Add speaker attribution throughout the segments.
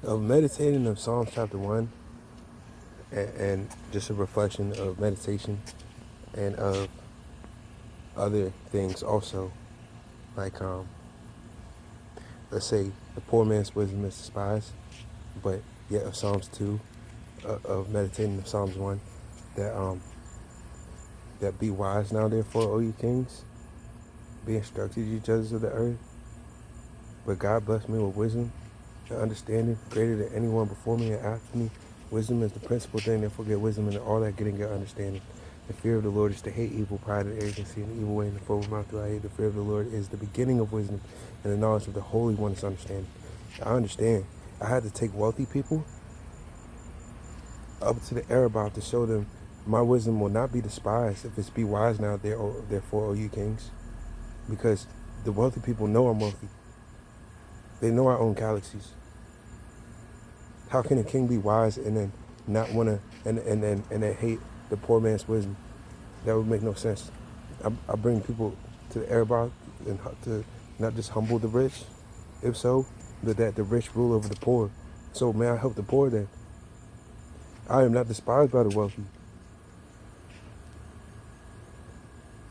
Speaker 1: of meditating of Psalms chapter 1, and just a reflection of meditation and of other things also, like let's say the poor man's wisdom is despised, but yet of Psalms 2, of meditating of Psalms 1, that that be wise now therefore, O ye kings, be instructed, ye judges of the earth. But God blessed me with wisdom and understanding greater than anyone before me and after me. Wisdom is the principal thing, therefore get wisdom, and all that getting get understanding. The fear of the Lord is to hate evil, pride and arrogancy, and evil way in the forward mouth do I hate. The fear of the Lord is the beginning of wisdom, and the knowledge of the Holy One is understanding. I understand. I had to take wealthy people up to the Arabah to show them my wisdom will not be despised if it's be wise now, therefore, O you kings. Because the wealthy people know I'm wealthy. They know I own galaxies. How can a king be wise and then not want to, and then hate the poor man's wisdom? That would make no sense. I bring people to the Arabah and to not just humble the rich, if so, but that the rich rule over the poor. So may I help the poor then? I am not despised by the wealthy.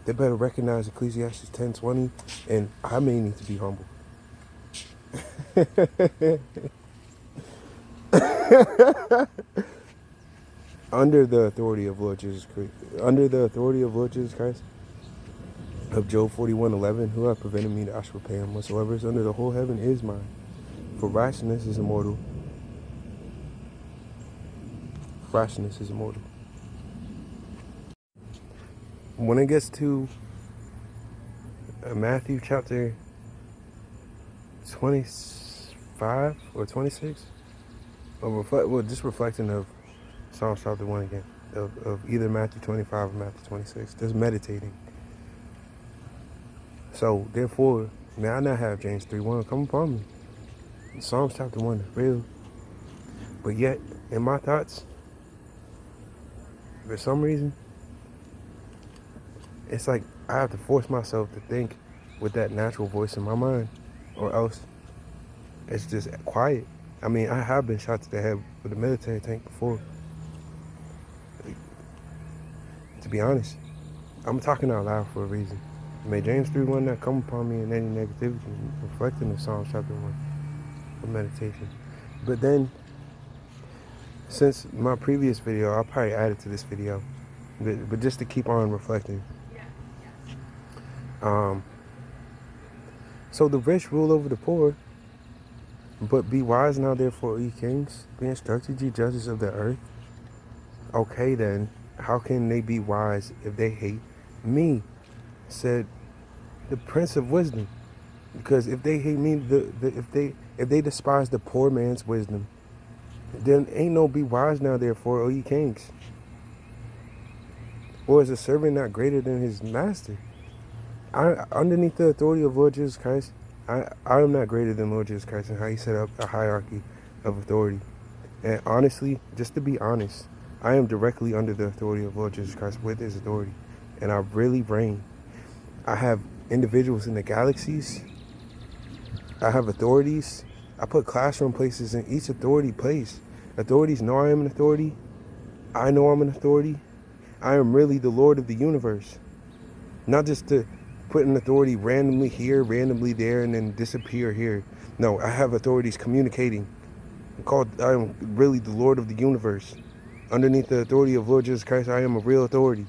Speaker 1: They better recognize Ecclesiastes 10:20, and I may need to be humble. Under the authority of Lord Jesus Christ, of Job 41:11, who hath prevented me that I should repay him? Whatsoever is under the whole heaven is mine. For righteousness is immortal. Righteousness is immortal. When it gets to Matthew chapter 25 or 26, just reflecting of Psalms chapter 1 again, of either Matthew 25 or Matthew 26, just meditating. So, therefore, may I not have James 3:1 come upon me. Psalms chapter 1 is real. But yet, in my thoughts, for some reason, it's like I have to force myself to think with that natural voice in my mind, or else it's just quiet. I mean, I have been shot to the head with a military tank before. To be honest, I'm talking out loud for a reason. May James 3:1 not come upon me in any negativity, reflecting the Psalms chapter 1 for meditation. But then, since my previous video, I'll probably add it to this video, but just to keep on reflecting. So the rich rule over the poor, but be wise now therefore, ye kings, be instructed, ye judges of the earth. Okay then, how can they be wise if they hate me? Said the Prince of Wisdom. Because if they hate me, if they despise the poor man's wisdom, then ain't no be wise now therefore, O ye kings. Or is a servant not greater than his master? Underneath the authority of Lord Jesus Christ, I am not greater than Lord Jesus Christ and how he set up a hierarchy of authority. And honestly, just to be honest, I am directly under the authority of Lord Jesus Christ with his authority. And I really reign. I have individuals in the galaxies. I have authorities. I put classroom places in each authority place. Authorities know I am an authority. I know I'm an authority. I am really the Lord of the universe. Not just to put an authority randomly here, randomly there, and then disappear here. No, I have authorities communicating. I am really the Lord of the universe. Underneath the authority of Lord Jesus Christ, I am a real authority.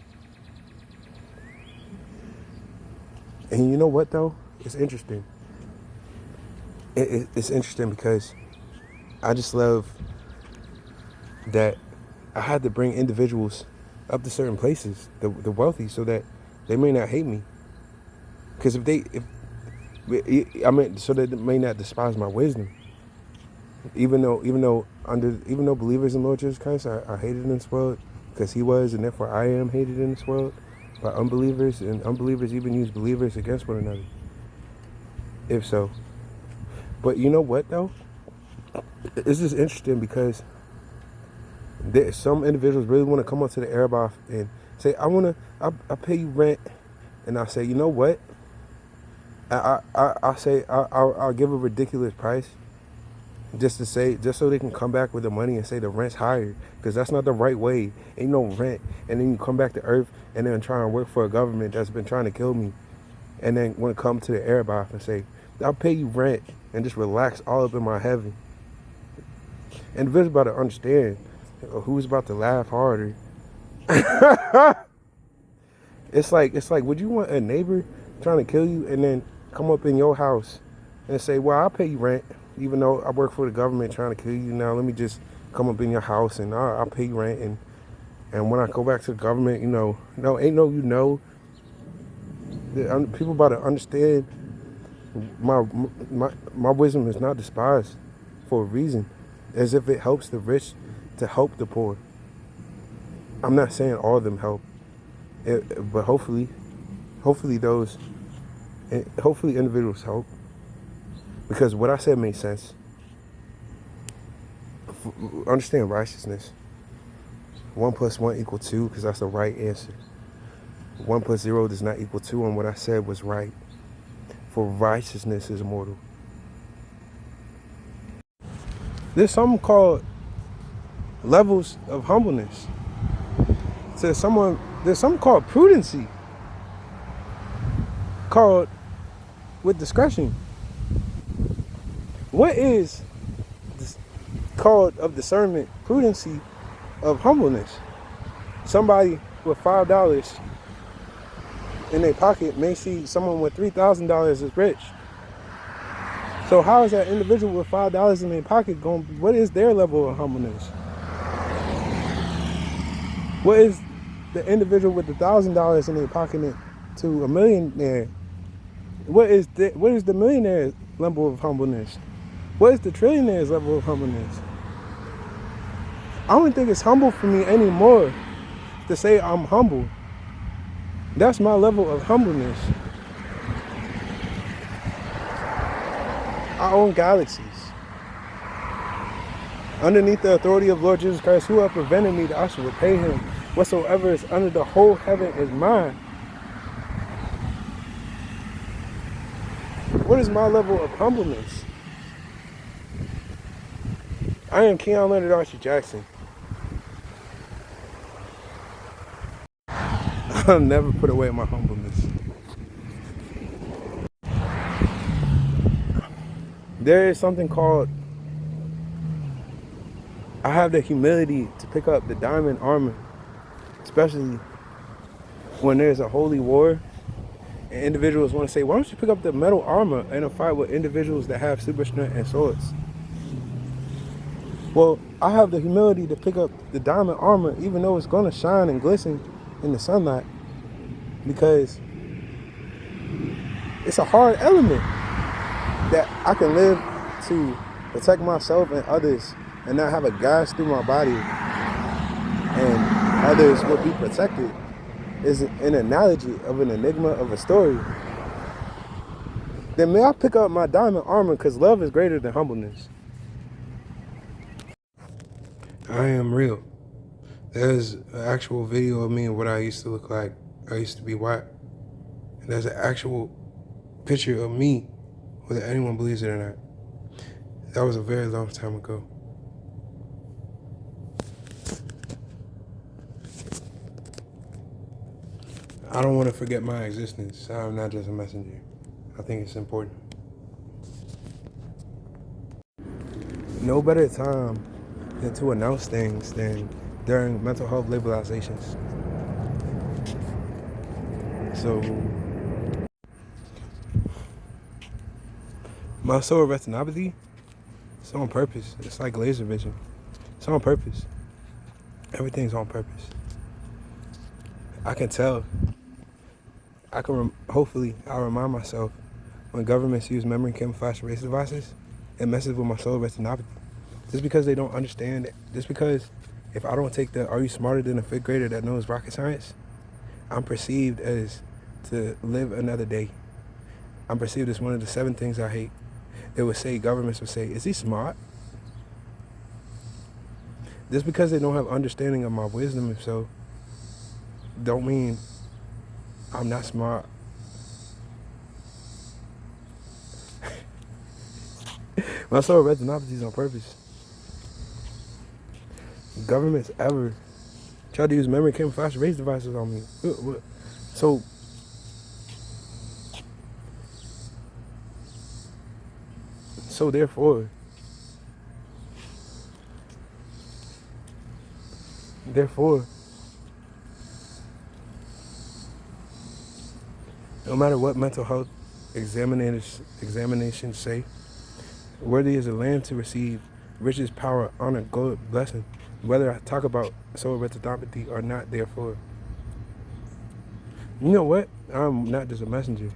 Speaker 1: And you know what, though? It's interesting. It's interesting because I just love that I had to bring individuals up to certain places, the wealthy, so that they may not hate me. Because so that they may not despise my wisdom. Even though believers in Lord Jesus Christ are hated in this world, because he was, and therefore I am hated in this world by unbelievers, and unbelievers even use believers against one another. If so. But you know what, though? It's just interesting because some individuals really want to come up to the Arabah and say, I pay you rent. And I say, you know what? I'll give a ridiculous price. just so they can come back with the money and say the rent's higher, because that's not the right way. Ain't no rent, and then you come back to earth and then try and work for a government that's been trying to kill me, and then when it come to the Arab and say, I'll pay you rent, and just relax all up in my heaven. Individuals about to understand who's about to laugh harder. It's like, would you want a neighbor trying to kill you and then come up in your house and say, well, I'll pay you rent, even though I work for the government trying to kill you. Now let me just come up in your house and I'll pay you rent, and when I go back to the government, people about to understand my wisdom is not despised for a reason, as if it helps the rich to help the poor. I'm not saying all of them help, but hopefully individuals help, because what I said made sense. Understand righteousness. 1 + 1 = 2, because that's the right answer. 1 + 0 does not equal 2, and what I said was right. For righteousness is immortal. There's something called levels of humbleness. There's something called prudency, called with discretion. What is this called of discernment, prudency of humbleness? Somebody with $5 in their pocket may see someone with $3,000 as rich. So how is that individual with $5 in their pocket going? What is their level of humbleness? What is the individual with $1,000 in their pocket to a millionaire? What is the millionaire's level of humbleness? What is the trillionaire's level of humbleness? I don't think it's humble for me anymore to say I'm humble. That's my level of humbleness. I own galaxies. Underneath the authority of Lord Jesus Christ, who have prevented me, that I should repay him. Whatsoever is under the whole heaven is mine. What is my level of humbleness? I am Keon Leonard Archie Jackson. I'll never put away my humbleness. There is something called, I have the humility to pick up the diamond armor, especially when there's a holy war and individuals want to say, why don't you pick up the metal armor in a fight with individuals that have super strength and swords? Well, I have the humility to pick up the diamond armor, even though it's going to shine and glisten in the sunlight, because it's a hard element that I can live to protect myself and others and not have a gas through my body and others will be protected is an analogy of an enigma of a story. Then may I pick up my diamond armor, because love is greater than humbleness. I am real. There's an actual video of me and what I used to look like. I used to be white. And there's an actual picture of me, whether anyone believes it or not. That was a very long time ago. I don't want to forget my existence. I'm not just a messenger. I think it's important. No better time than to announce things than during mental health labelizations. So, muscle retinopathy, it's on purpose. It's like laser vision. It's on purpose. Everything's on purpose. I can tell. Hopefully, I'll remind myself when governments use memory camouflage erase devices, it messes with my solar retinopathy. Just because they don't understand it. Just because if I don't take the, are you smarter than a 5th grader that knows rocket science? I'm perceived as to live another day. I'm perceived as one of the 7 things I hate. Governments would say, is he smart? Just because they don't have understanding of my wisdom, if so, don't mean I'm not smart. My soul retinopathy on purpose. Governments ever tried to use memory camouflage race devices on me. So therefore, no matter what mental health examinations say, worthy is a lamb to receive riches, power, honor, gold, blessing. Whether I talk about soul retinopathy or not, therefore. You know what? I'm not just a messenger.